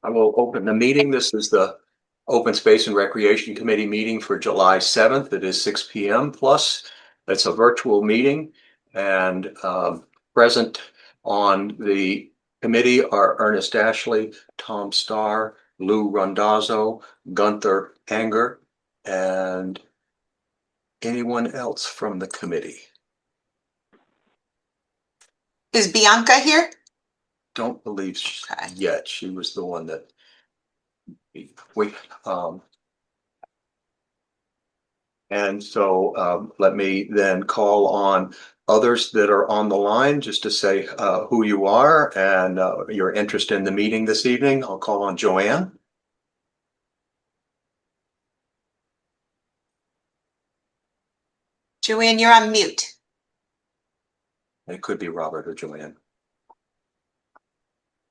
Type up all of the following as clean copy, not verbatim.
I will open the meeting. This is the Open Space and Recreation Committee meeting for July 7th. It is 6 p.m. plus. It's a virtual meeting, and present on the committee are Ernest Ashley, Tom Starr, Lou Rondazzo, Gunther Anger, and anyone else from the committee. Is Bianca here? Don't believe yet. She was the one that we and so let me then call on others that are on the line just to say who you are and your interest in the meeting this evening. I'll call on Joanne. Joanne, you're on mute. It could be Robert or Joanne.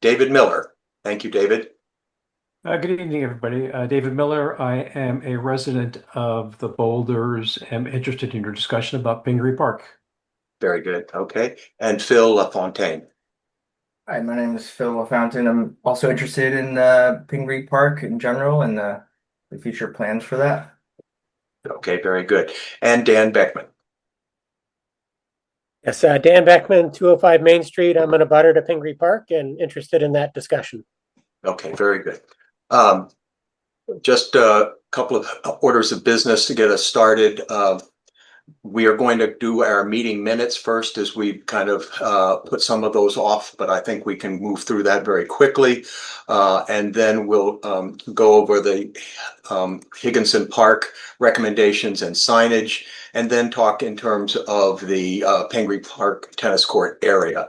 David Miller. Thank you, David. Good evening, everybody. David Miller. I am a resident of the Boulders. I'm interested in your discussion about Pingree Park. Very good. Okay. And Phil LaFontaine. Hi, my name is Phil LaFountain. I'm also interested in Pingree Park in general and the future plans for that. Okay, very good. And Dan Beckman. Yes, Dan Beckman, 205 Main Street. I'm an abutter to Pingree Park and interested in that discussion. Okay, very good. Just a couple of orders of business to get us started. We are going to do our meeting minutes first as we kind of put some of those off, but I think we can move through that very quickly. And then we'll go over the Higginson Park recommendations and signage, and then talk in terms of the Pingree Park tennis court area.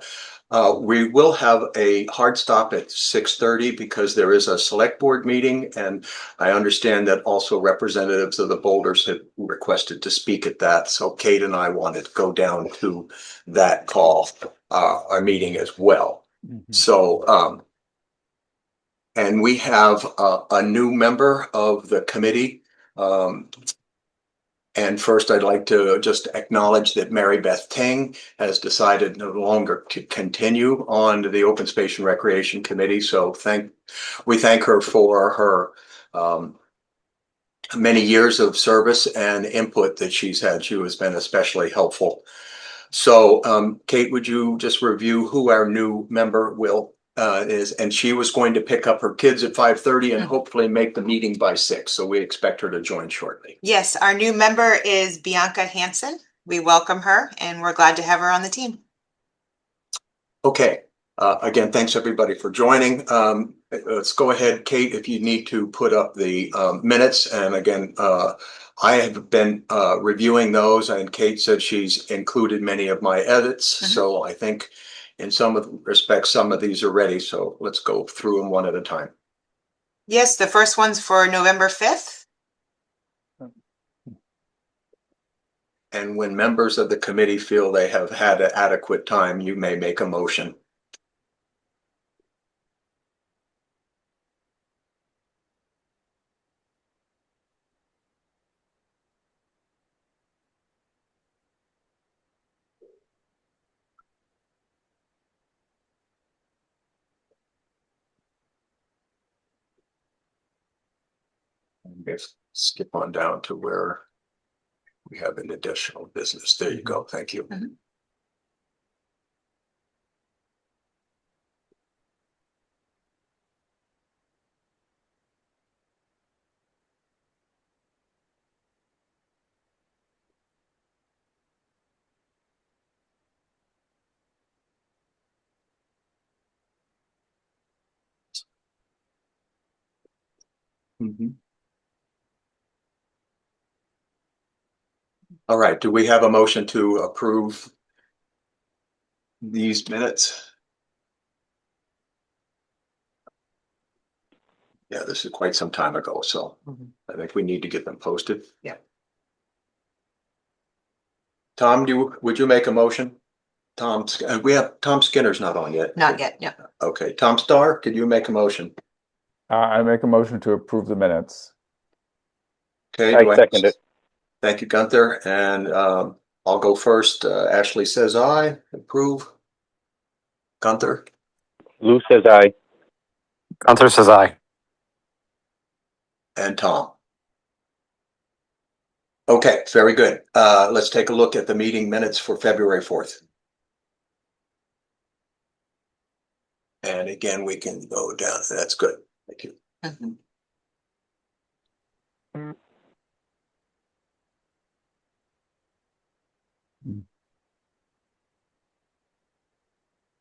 We will have a hard stop at 6:30 because there is a select board meeting, and I understand that also representatives of the Boulders have requested to speak at that. So Kate and I wanted to go down to that call, our meeting as well. Mm-hmm. So, and we have a new member of the committee. And first, I'd like to just acknowledge that Mary Beth Ting has decided no longer to continue on the Open Space and Recreation Committee. So we thank her for her many years of service and input that she's had. She has been especially helpful. So, Kate, would you just review who our new member is? And she was going to pick up her kids at 5:30 and hopefully make the meeting by 6. So we expect her to join shortly. Yes, our new member is Bianca Hansen. We welcome her and we're glad to have her on the team. Okay. Again, thanks everybody for joining. Let's go ahead, Kate, if you need to put up the minutes. And again, I have been reviewing those, and Kate said she's included many of my edits. Mm-hmm. So I think in some respects, some of these are ready. So let's go through them one at a time. Yes, the first one's for November 5th. And when members of the committee feel they have had an adequate time, you may make a motion. Let's skip on down to where we have an additional business. There you go. Thank you. Mm-hmm. Mm-hmm. All right. Do we have a motion to approve these minutes? Yeah, this is quite some time ago, so I think we need to get them posted. Yeah. Tom, would you make a motion? Tom, we have Tom Skinner's not on yet. Not yet. Yeah. Okay. Tom Starr, could you make a motion? I make a motion to approve the minutes. Okay. I second it. Thank you, Gunther. And I'll go first. Ashley says aye. Approve. Gunther? Lou says aye. Gunther says aye. and Tom. Okay, very good. Let's take a look at the meeting minutes for February 4th. And again, we can go down. That's good. Thank you. Mhm.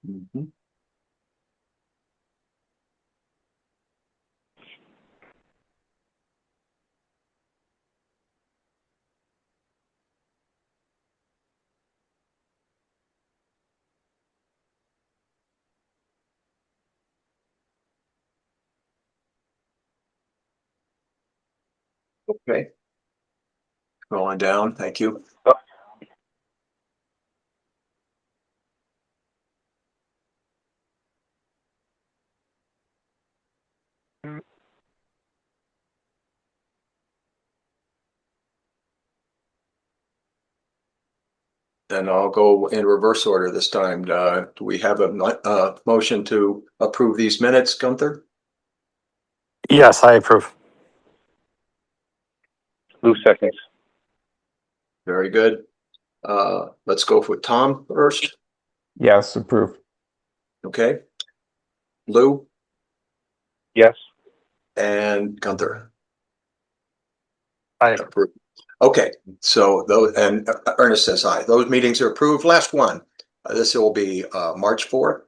Mhm. Okay. Scrolling down, thank you. Then I'll go in reverse order this time. Do we have a motion to approve these minutes, Gunther? Yes, I approve. Lou seconds. Very good. Let's go with Tom first. Yes, approved. Okay. Lou Yes. and Gunther. Aye. Approved. Okay, so those, and Ernest says aye. Those meetings are approved. Last one. This will be March 4th.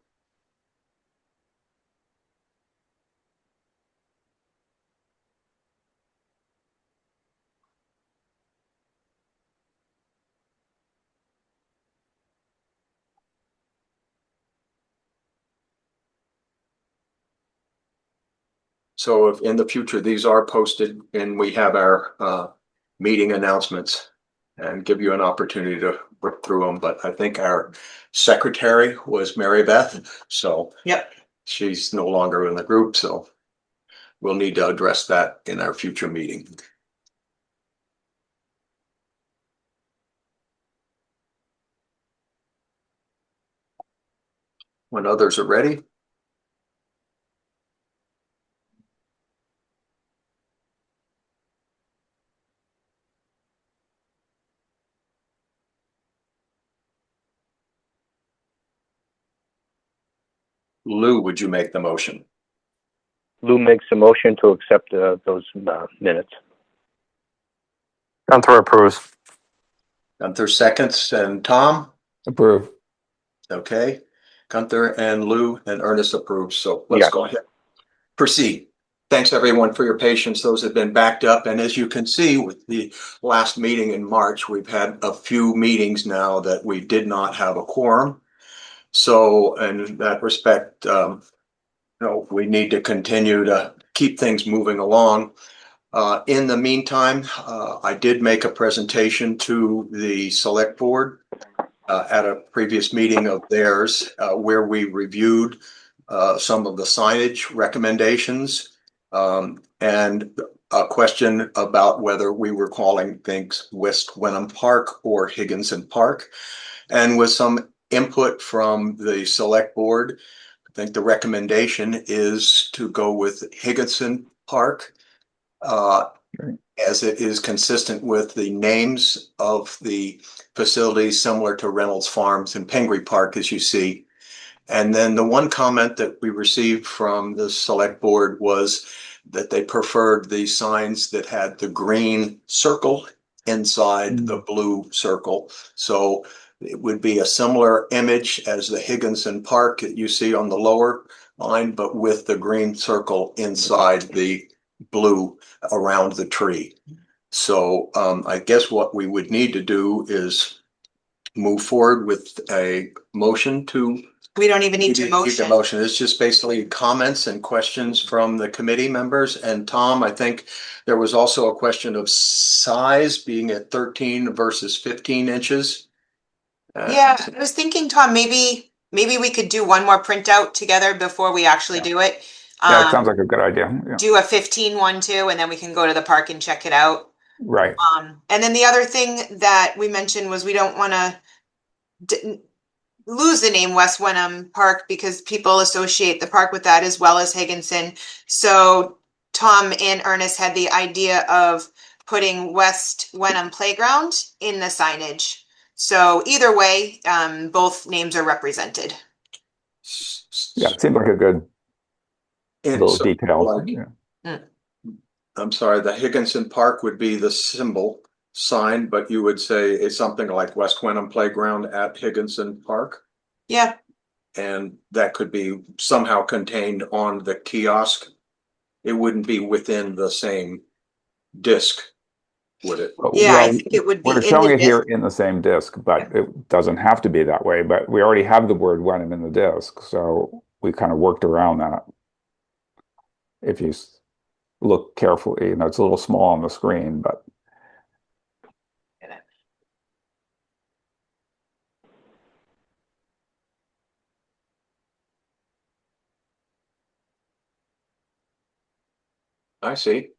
So if in the future, these are posted and we have our meeting announcements and give you an opportunity to work through them. But I think our secretary was Mary Beth, so Yep. she's no longer in the group, so we'll need to address that in our future meeting. When others are ready. Lou, would you make the motion? Lou makes a motion to accept those minutes. Gunther approves. Gunther seconds and Tom? Approved. Okay. Gunther and Lou and Ernest approves, so let's Yeah. go ahead. Proceed. Thanks everyone for your patience. Those have been backed up. And as you can see with the last meeting in March, we've had a few meetings now that we did not have a quorum. So in that respect, we need to continue to keep things moving along. In the meantime, I did make a presentation to the select board at a previous meeting of theirs where we reviewed some of the signage recommendations and a question about whether we were calling things West Wenham Park or Higginson Park. And with some input from the select board, I think the recommendation is to go with Higginson Park as it is consistent with the names of the facilities similar to Reynolds Farms and Pingree Park, as you see. And then the one comment that we received from the select board was that they preferred the signs that had the green circle inside the blue circle. So it would be a similar image as the Higginson Park that you see on the lower line, but with the green circle inside the blue around the tree. So I guess what we would need to do is move forward with a motion to. We don't even need to The motion. motion is just basically comments and questions from the committee members. And Tom, I think there was also a question of size being at 13 versus 15 inches. Yeah, I was thinking, Tom, maybe we could do one more printout together before we actually do it. Yeah, it sounds like a good idea. Yeah. Do a 15 one too, and then we can go to the park and check it out. Right. And then the other thing that we mentioned was we don't want to lose the name West Wenham Park because people associate the park with that as well as Higginson. So Tom and Ernest had the idea of putting West Wenham Playground in the signage. So either way, both names are represented. Yeah, it seemed like a good And little so, detail. like, Yeah. I'm sorry, the Higginson Park would be the symbol sign, but you would say it's something like West Wenham Playground at Higginson Park. Yeah, And that could be somehow contained on the kiosk. It wouldn't be within the same disc, would it? yeah, I Well, think it would be we're in showing the it here disc. in the same disk, but it doesn't have to be that way. But we already have the word Wenham in the disk, so we kind of worked around that. If you look carefully, it's a little small on the screen, but I see.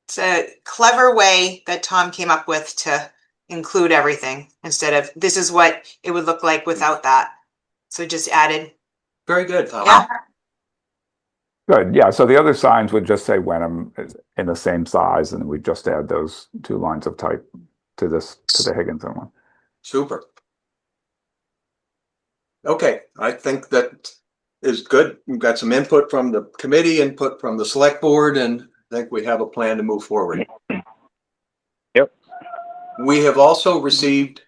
It's a clever way that Tom came up with to include everything instead of this is what it would look like without that. So just added. Very good, Tom. Yeah. good. Yeah, so the other signs would just say Wenham in the same size, and we just add those 2 lines of type to the Higginson one. Super. Okay, I think that is good. We've got some input from the committee, input from the select board, and I think we have a plan to move forward. Yep. We have also received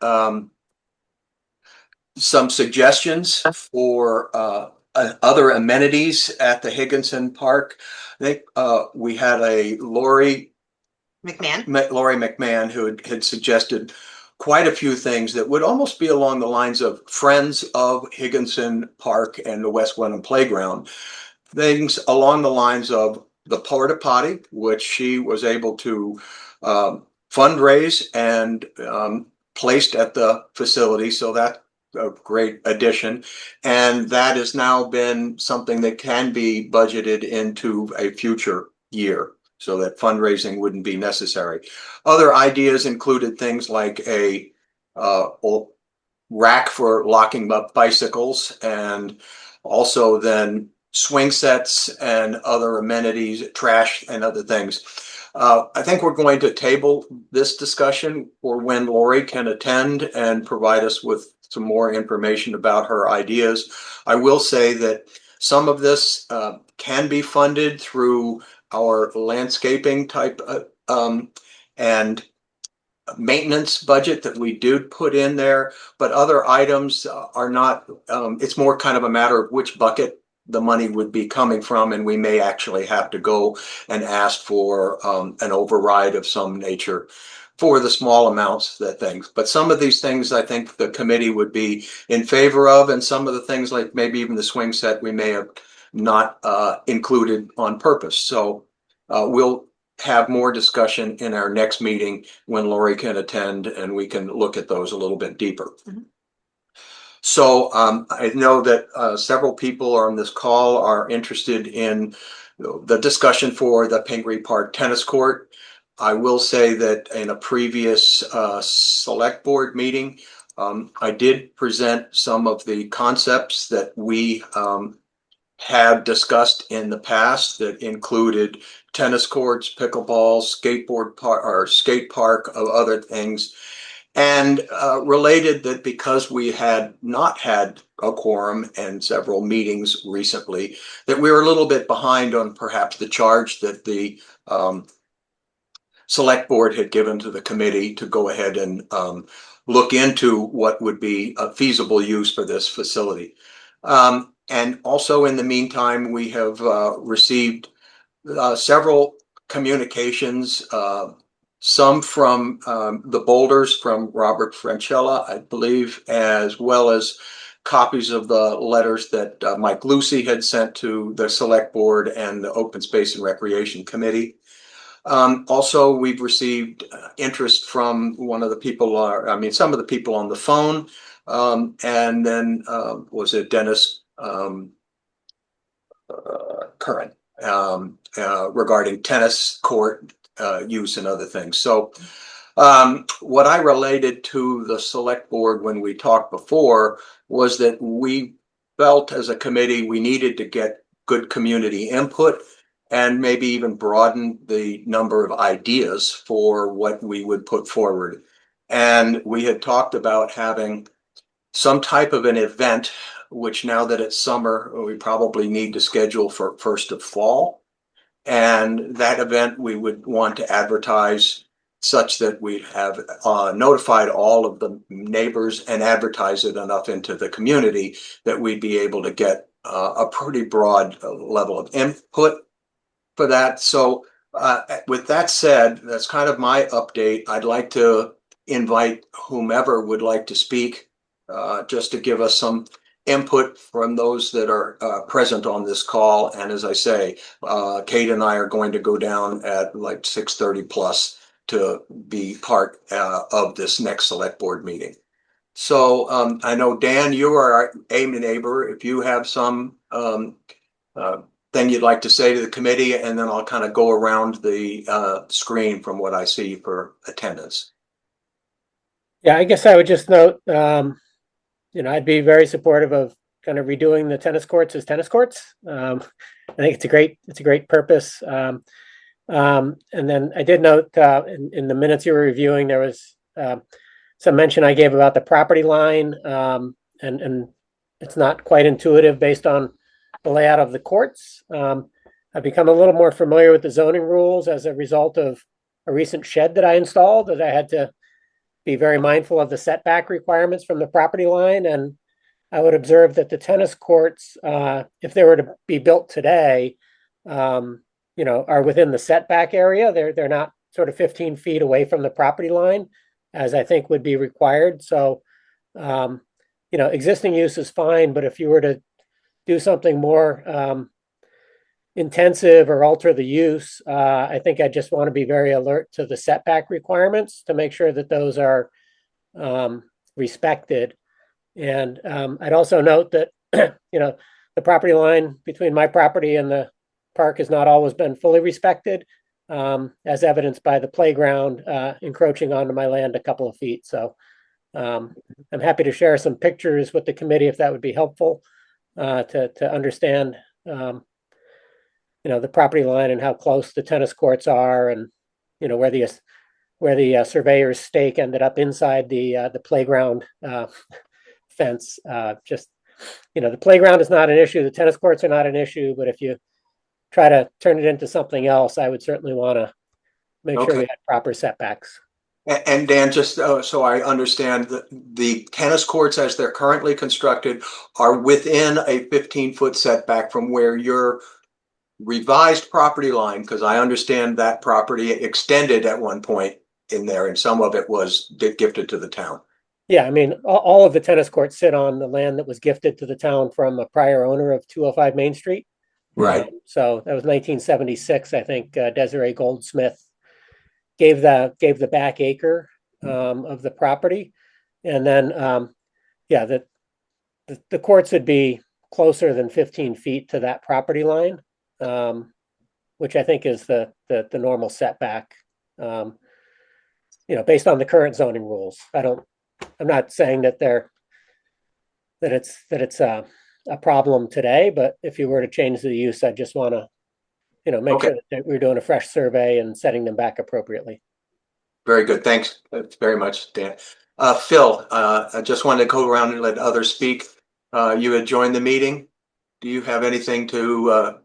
some suggestions for other amenities at the Higginson Park. I think we had a Lori McMahon who had suggested quite a few things that would almost be along the lines of Friends of Higginson Park and the West Wenham Playground. Things along the lines of the porta potty, which she was able to fundraise and placed at the facility. So that's a great addition. And that has now been something that can be budgeted into a future year, so that fundraising wouldn't be necessary. Other ideas included things like a rack for locking up bicycles, and also then swing sets and other amenities, trash and other things. I think we're going to table this discussion for when Lori can attend and provide us with some more information about her ideas. I will say that some of this can be funded through our landscaping type and maintenance budget that we do put in there, but other items are not. It's more kind of a matter of which bucket the money would be coming from, and we may actually have to go and ask for an override of some nature for the small amounts that things. But some of these things I think the committee would be in favor of, and some of the things like maybe even the swing set we may have not included on purpose. So we'll have more discussion in our next meeting when Lori can attend, and we can look at those a little bit deeper. Mm-hmm. So I know that several people on this call are interested in the discussion for the Pingree Park tennis court. I will say that in a previous select board meeting, I did present some of the concepts that we have discussed in the past that included tennis courts, pickleball, skateboard park, or skate park, of other things, and related that because we had not had a quorum and several meetings recently, that we were a little bit behind on perhaps the charge that the select board had given to the committee to go ahead and look into what would be a feasible use for this facility. And also in the meantime, we have received several communications, some from the Boulders from Robert Franchella, I believe, as well as copies of the letters that Mike Lucy had sent to the Select Board and the Open Space and Recreation Committee. Also, we've received interest from one of the people, some of the people on the phone, and then was it Dennis Curran regarding tennis court use and other things. So What I related to the select board when we talked before was that we felt as a committee we needed to get good community input and maybe even broaden the number of ideas for what we would put forward. And we had talked about having some type of an event, which now that it's summer, we probably need to schedule for first of fall. And that event we would want to advertise such that we have notified all of the neighbors and advertise it enough into the community that we'd be able to get a pretty broad level of input for that. So with that said, that's kind of my update. I'd like to invite whomever would like to speak just to give us some input from those that are present on this call. And as I say, Kate and I are going to go down at like 6:30 plus to be part of this next select board meeting. So I know, Dan, you are a neighbor. If you have some thing you'd like to say to the committee, and then I'll kind of go around the screen from what I see for attendance. Yeah, I guess I would just note, I'd be very supportive of kind of redoing the tennis courts as tennis courts. I think it's a great purpose. And then I did note in the minutes you were reviewing, there was some mention I gave about the property line, and it's not quite intuitive based on the layout of the courts. I've become a little more familiar with the zoning rules as a result of a recent shed that I installed, that I had to be very mindful of the setback requirements from the property line. And I would observe that the tennis courts, if they were to be built today, are within the setback area. They're not sort of 15 feet away from the property line, as I think would be required. So, existing use is fine, but if you were to do something more intensive or alter the use, I think I just want to be very alert to the setback requirements to make sure that those are respected. And I'd also note that, the property line between my property and the park has not always been fully respected, as evidenced by the playground encroaching onto my land a couple of feet. So I'm happy to share some pictures with the committee if that would be helpful to understand, the property line and how close the tennis courts are, and where the surveyor's stake ended up inside the playground fence. Just the playground is not an issue, the tennis courts are not an issue, but if you try to turn it into something else, I would certainly want to make sure we had proper setbacks. And Dan, just so I understand, the tennis courts as they're currently constructed are within a 15-foot setback from where your revised property line, because I understand that property extended at one point in there and some of it was gifted to the town. Yeah, I mean, all of the tennis courts sit on the land that was gifted to the town from a prior owner of 205 Main Street. Right. So that was 1976, I think. Desiree Goldsmith gave the back acre of the property, and then the courts would be closer than 15 feet to that property line, which I think is the normal setback, based on the current zoning rules. I'm not saying that it's a problem today, but if you were to change the use, I just want to, make sure that we're doing a fresh survey and setting them back appropriately. Very good. Thanks very much, Dan. Phil, I just wanted to go around and let others speak. You had joined the meeting. Do you have anything to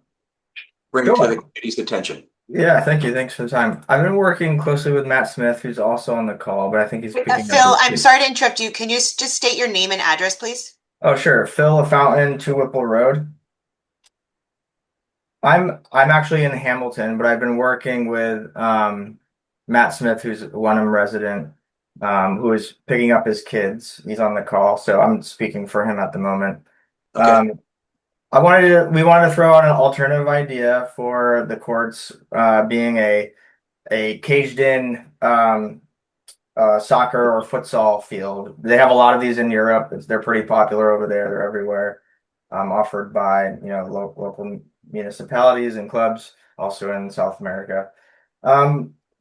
bring to the committee's attention? Yeah, thank you. Thanks for the time. I've been working closely with Matt Smith, who's also on the call, but I think he's picking up. Phil, I'm sorry to interrupt you. Can you just state your name and address, please? Oh, sure. Phil Fountain, 2 Whipple Road. I'm actually in Hamilton, but I've been working with Matt Smith, who's a Wenham resident, who is picking up his kids. He's on the call, so I'm speaking for him at the moment. Okay. We wanted to throw out an alternative idea for the courts, being a caged in soccer or futsal field. They have a lot of these in Europe. They're pretty popular over there. They're everywhere. Offered by local municipalities and clubs, also in South America.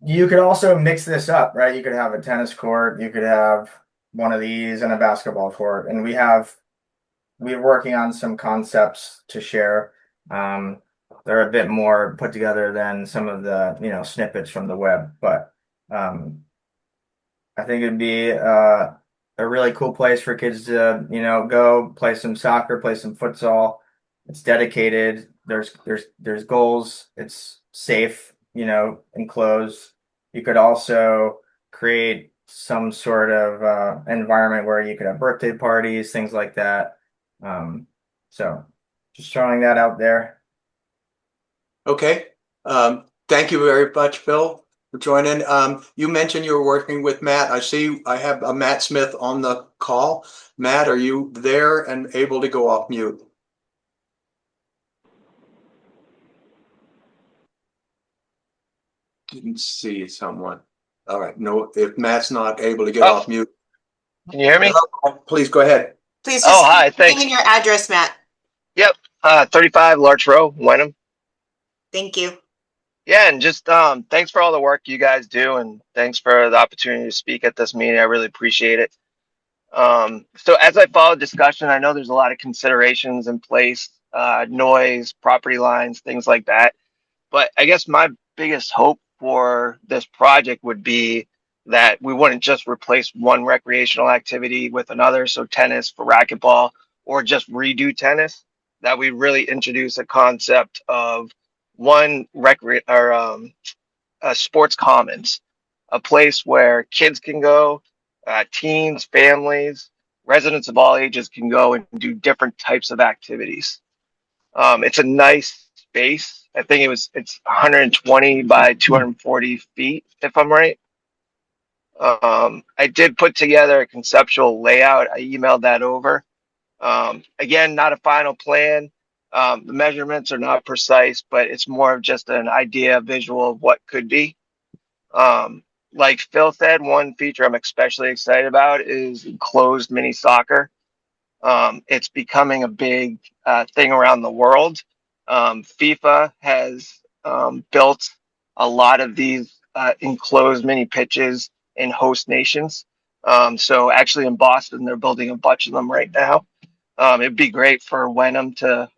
You could also mix this up, right? You could have a tennis court, you could have one of these and a basketball court. And we're working on some concepts to share. They're a bit more put together than some of the, snippets from the web, but um, I think it'd be a really cool place for kids to, go play some soccer, play some futsal. It's dedicated. There's goals. It's safe, enclosed. You could also create some sort of environment where you could have birthday parties, things like that. So just throwing that out there. Okay. Thank you very much, Bill, for joining. You mentioned you were working with Matt. I see I have a Matt Smith on the call. Matt, are you there and able to go off mute? Didn't see someone. All right. No, if Matt's not able to get Oh, off mute, can you hear me? please go ahead. Please Oh, just hi, name thanks. and your address, Matt. Yep, 35 Larch Row, Wenham. Thank you. Yeah, and just thanks for all the work you guys do, and thanks for the opportunity to speak at this meeting. I really appreciate it. So as I follow discussion, I know there's a lot of considerations in place, noise, property lines, things like that. But I guess my biggest hope for this project would be that we wouldn't just replace one recreational activity with another, so tennis for racquetball, or just redo tennis. That we really introduce a concept of one sports commons, a place where kids can go, teens, families, residents of all ages can go and do different types of activities. It's a nice space. I think it's 120 by 240 feet, if I'm right. I did put together a conceptual layout. I emailed that over. Again, not a final plan. The measurements are not precise, but it's more of just an idea, visual of what could be. Like Phil said, one feature I'm especially excited about is enclosed mini soccer. It's becoming a big thing around the world. FIFA has built a lot of these enclosed mini pitches in host nations. So actually in Boston, they're building a bunch of them right now. It'd be great for Wenham to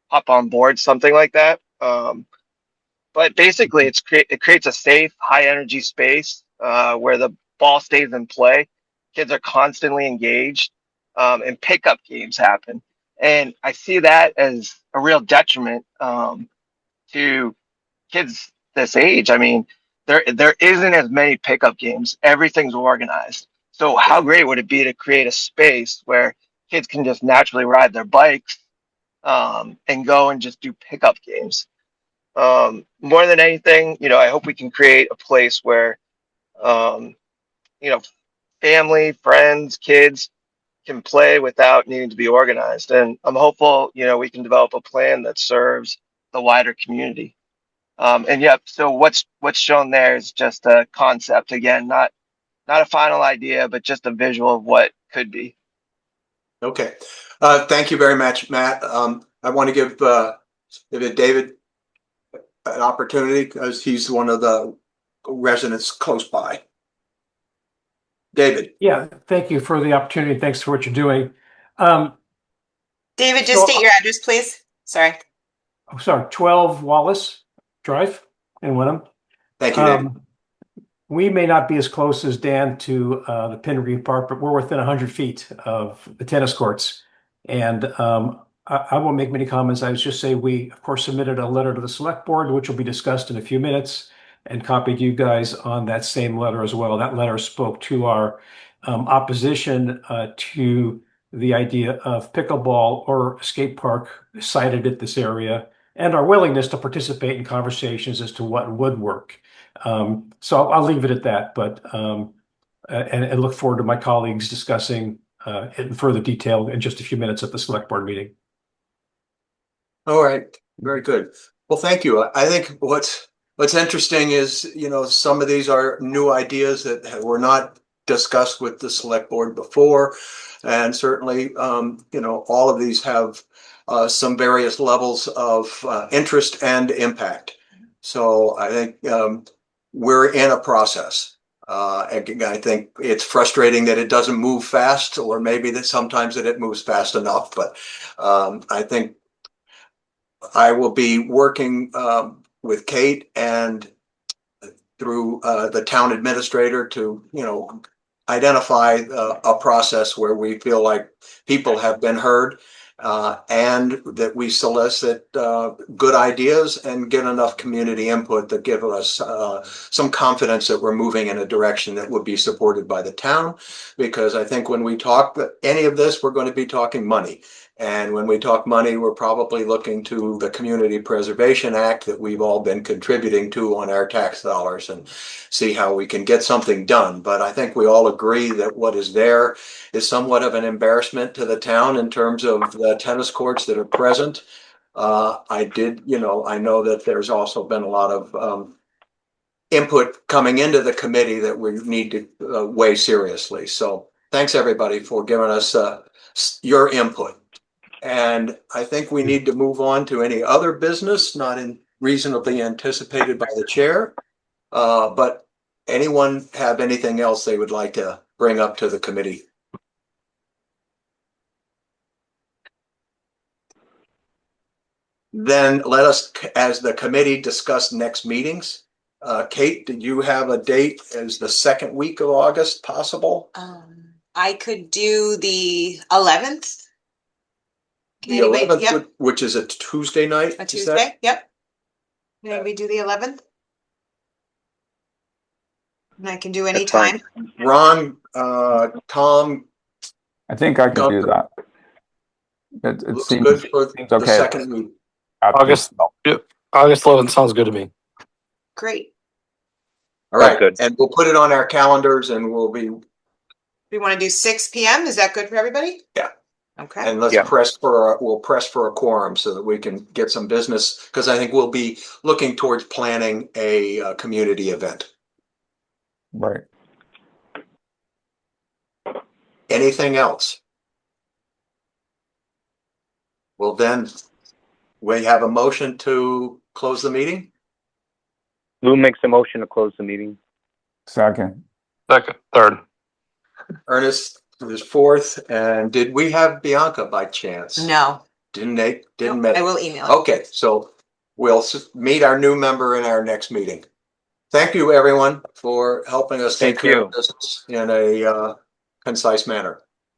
hop on board something like that. But basically, it creates a safe, high energy space where the ball stays in play. Kids are constantly engaged, and pickup games happen. And I see that as a real detriment to kids this age. I mean, there isn't as many pickup games. Everything's organized. So how great would it be to create a space where kids can just naturally ride their bikes and go and just do pickup games? More than anything, I hope we can create a place where, um, you know, family, friends, kids can play without needing to be organized. And I'm hopeful, we can develop a plan that serves the wider community. And yep, so what's shown there is just a concept. Again, not a final idea, but just a visual of what could be. Okay. Thank you very much, Matt. I want to give David an opportunity because he's one of the residents close by. David. Yeah, thank you for the opportunity. Thanks for what you're doing. David, just state your address, please. Sorry. Sorry, 12 Wallace Drive in Wenham. Thank you, David. We may not be as close as Dan to the Pingree Park, but we're within 100 feet of the tennis courts. And I won't make many comments. I was just say we, of course, submitted a letter to the select board, which will be discussed in a few minutes, and copied you guys on that same letter as well. That letter spoke to our opposition to the idea of pickleball or skate park sited at this area, and our willingness to participate in conversations as to what would work. So I'll leave it at that, but and look forward to my colleagues discussing it in further detail in just a few minutes at the select board meeting. All right, very good. Well, thank you. I think what's interesting is, some of these are new ideas that were not discussed with the select board before. And certainly, all of these have some various levels of interest and impact. So I think we're in a process. I think it's frustrating that it doesn't move fast, or maybe that sometimes that it moves fast enough, but I think I will be working with Kate and through the town administrator to, identify a process where we feel like people have been heard, and that we solicit good ideas and get enough community input that give us some confidence that we're moving in a direction that would be supported by the town. Because I think when we talk any of this, we're going to be talking money. And when we talk money, we're probably looking to the Community Preservation Act that we've all been contributing to on our tax dollars, and see how we can get something done. But I think we all agree that what is there is somewhat of an embarrassment to the town in terms of the tennis courts that are present. I know that there's also been a lot of input coming into the committee that we need to weigh seriously. So thanks everybody for giving us your input. And I think we need to move on to any other business not reasonably anticipated by the chair. But anyone have anything else they would like to bring up to the committee? Then let us, as the committee, discuss next meetings. Kate, did you have a date as the second week of August possible? I could do the 11th. The 11th, which is a Tuesday night? A Tuesday, yep. Can anybody do the 11th? And I can do any That's fine. time. Ron, Tom, I think I could do that. It looks seems, good for seems the okay. second week. August 11th sounds good to me. Great. All right, good. and we'll put it on our calendars and we'll be, We want to do 6 p.m. Is that good for everybody? Yeah. Okay. and let's Yeah. we'll press for a quorum so that we can get some business, because I think we'll be looking towards planning a community event. Right. Anything else? Well, then we have a motion to close the meeting. Lou makes a motion to close the meeting. Second. Second, third. Ernest was fourth, and did we have Bianca by chance? No. Didn't Nate? Didn't Nope, met. I will email. Okay, so we'll meet our new member in our next meeting. Thank you, everyone, for helping us take Thank care you. of this in a concise manner.